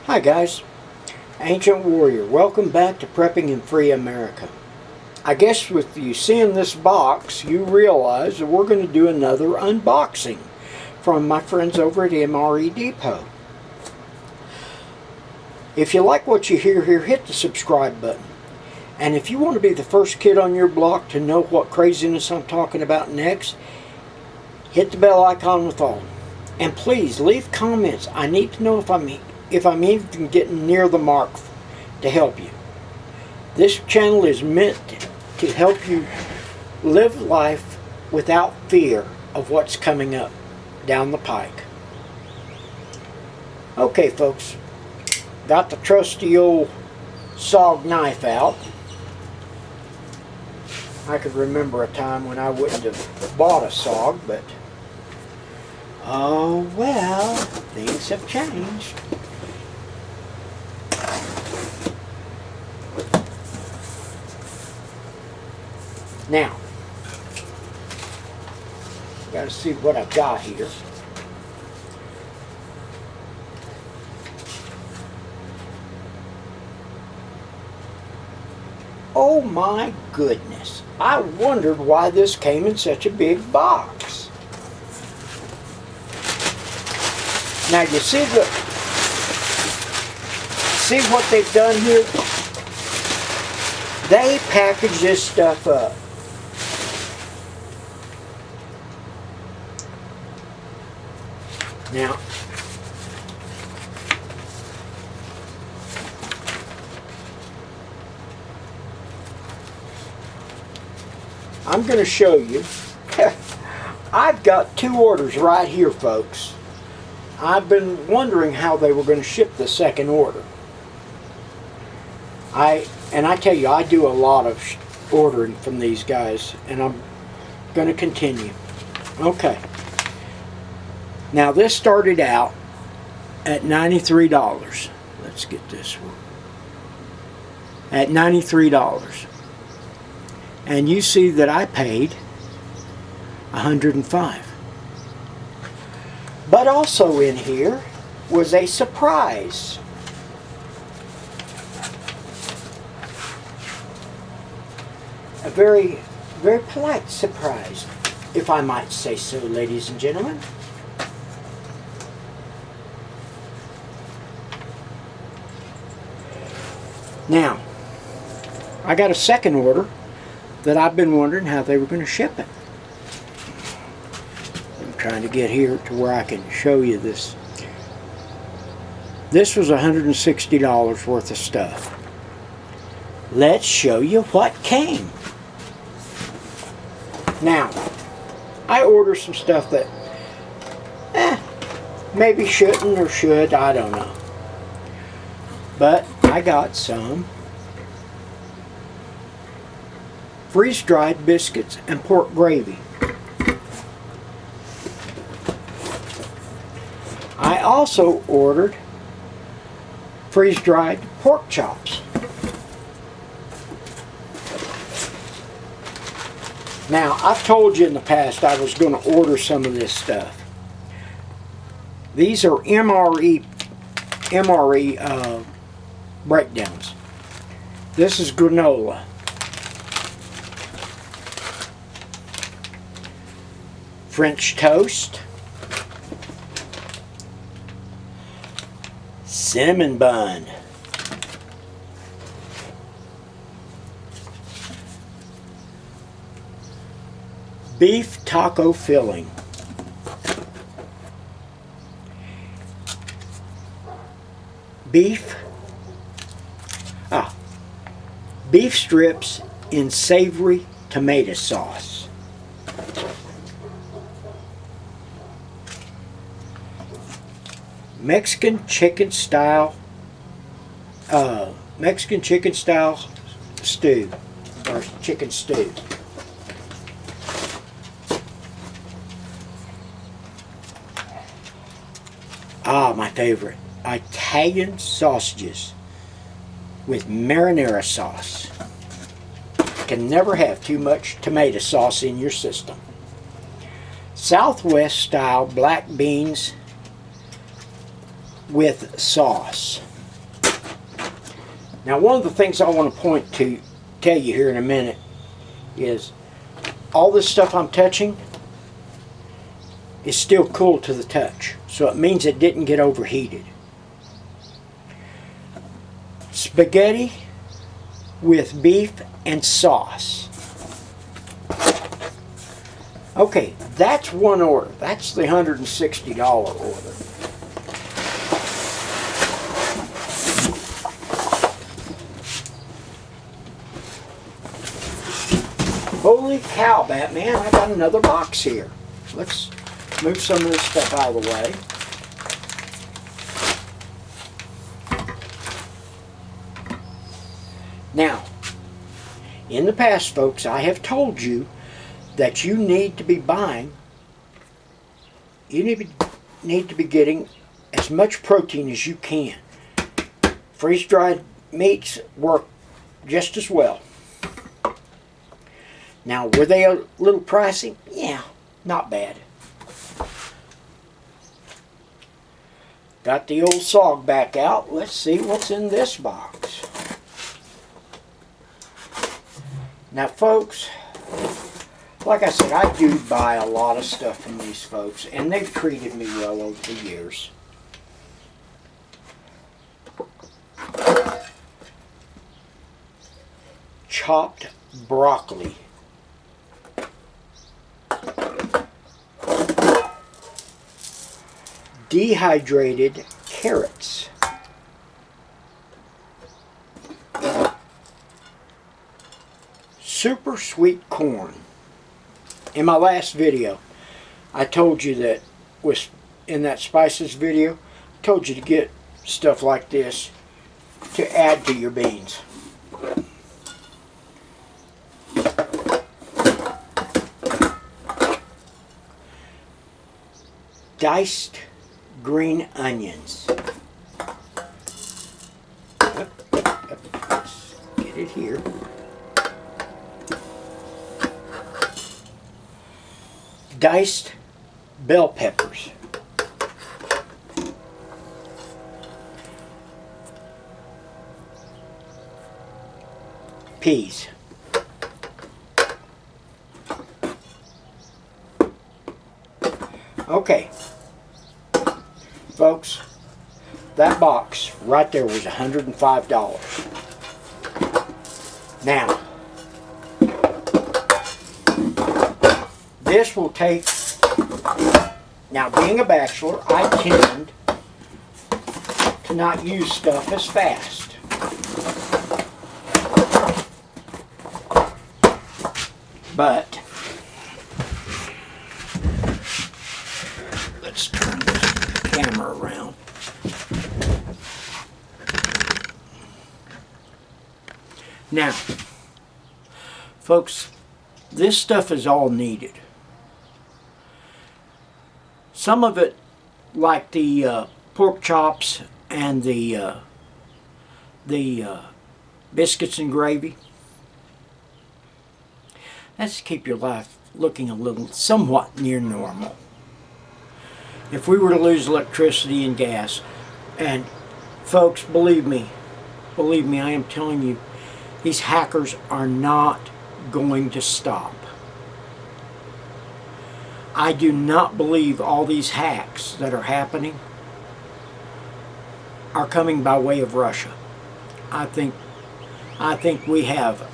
Hi guys, Ancient Warrior. Welcome back to Prepping in Free America. I guess with you seeing this box, you realize that we're going to do another unboxing from my friends over at MRE Depot. If you like what you hear here, hit the subscribe button. And if you want to be the first kid on your block to know what craziness I'm talking about next, hit the bell icon with all. And please leave comments. I need to know if I'm even getting near the mark to help you. This channel is meant to help you live life without fear of what's coming up down the pike. Okay folks, got the trusty old SOG knife out. I could remember a time when I wouldn't have bought a SOG, but oh well, things have changed. Now, got to see what I've got here. Oh my goodness. I wondered why this came in such a big box. Now you see what they've done here? They package this stuff up. Now, I'm going to show you. I've got two orders right here, folks. I've been wondering how they were going to ship the second order. I tell you, I do a lot of ordering from these guys, and I'm going to continue. Okay. Now this started out at $93. Let's get this one. At $93. And you see that I paid $105. But also in here was a surprise. A very, very polite surprise, if I might say so, ladies and gentlemen. Now, I got a second order that I've been wondering how they were going to ship it. I'm trying to get here to where I can show you this. This was $160 worth of stuff. Let's show you what came. Now, I ordered some stuff that maybe shouldn't or should, I don't know. But I got some freeze-dried biscuits and pork gravy. I also ordered freeze-dried pork chops. Now, I've told you in the past I was going to order some of this stuff. These are MRE breakdowns. This is granola. French toast. Cinnamon bun. Beef taco filling. Beef strips in savory tomato sauce. Mexican chicken style stew, or chicken stew. My favorite, Italian sausages with marinara sauce. Can never have too much tomato sauce in your system. Southwest style black beans with sauce. Now, one of the things I want to tell you here in a minute is all this stuff I'm touching is still cool to the touch. So it means it didn't get overheated. Spaghetti with beef and sauce. Okay, that's one order. That's the $160 order. Holy cow, Batman, I got another box here. Let's move some of this stuff out of the way. Now, in the past, folks, I have told you that you need to be buying, you need to be getting as much protein as you can. Freeze-dried meats work just as well. Now, were they a little pricey? Yeah, not bad. Got the old SOG back out. Let's see what's in this box. Now, folks, like I said, I do buy a lot of stuff from these folks, and they've treated me well over the years. Chopped broccoli. Dehydrated carrots. Super sweet corn. In my last video, I told you that in that spices video, I told you to get stuff like this to add to your beans. Diced green onions. Let's get it here. Diced bell peppers. Peas. Okay, folks, that box right there was $105. Now, this will take, now being a bachelor, I tend to not use stuff as fast. But, let's turn this camera around. Now, folks, this stuff is all needed. Some of it, like the pork chops and the biscuits and gravy, that's to keep your life looking a little, somewhat near normal. If we were to lose electricity and gas, and folks, believe me, I am telling you, these hackers are not going to stop. I do not believe all these hacks that are happening are coming by way of Russia. I think we have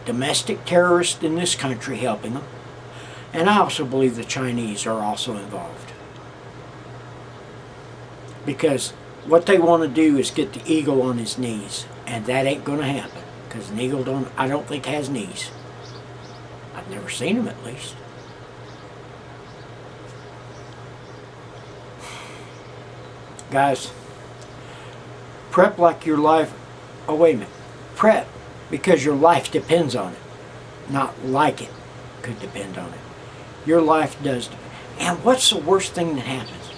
domestic terrorists in this country helping them, and I also believe the Chinese are also involved. Because what they want to do is get the eagle on his knees, and that ain't going to happen, because an eagle I don't think has knees. I've never seen him, at least. Guys, prep like your life, oh wait a minute, prep because your life depends on it, not like it could depend on it. Your life does depend. And what's the worst thing that happens?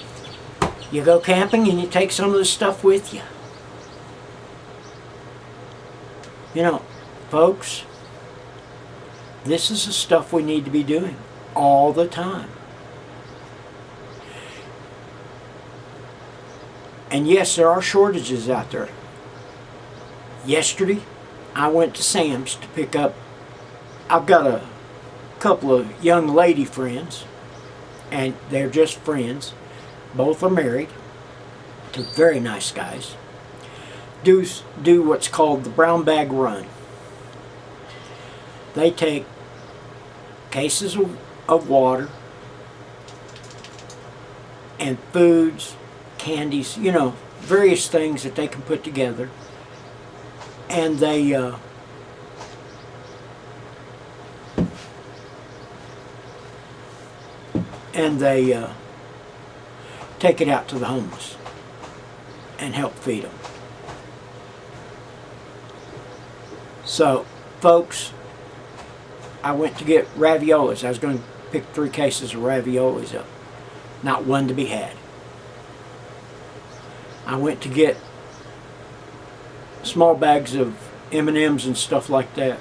You go camping and you take some of the stuff with you. You know, folks, this is the stuff we need to be doing all the time. And yes, there are shortages out there. Yesterday, I went to Sam's to pick up, I've got a couple of young lady friends, and they're just friends. Both are married to very nice guys. Do what's called the brown bag run. They take cases of water and foods, candies, you know, various things that they can put together, and they take it out to the homeless and help feed them. So, folks, I went to get raviolis. I was going to pick 3 cases of raviolis up. Not one to be had. I went to get small bags of M&Ms and stuff like that.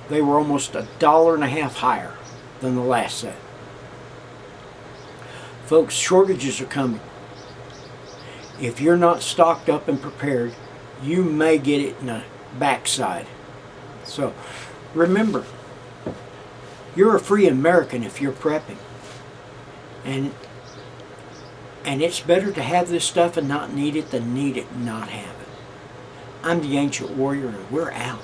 They were almost $1.50 higher than the last set. Folks, shortages are coming. If you're not stocked up and prepared, you may get it in the backside. So, remember, you're a free American if you're prepping. And it's better to have this stuff and not need it than need it and not have it. I'm the Ancient Warrior, and we're out.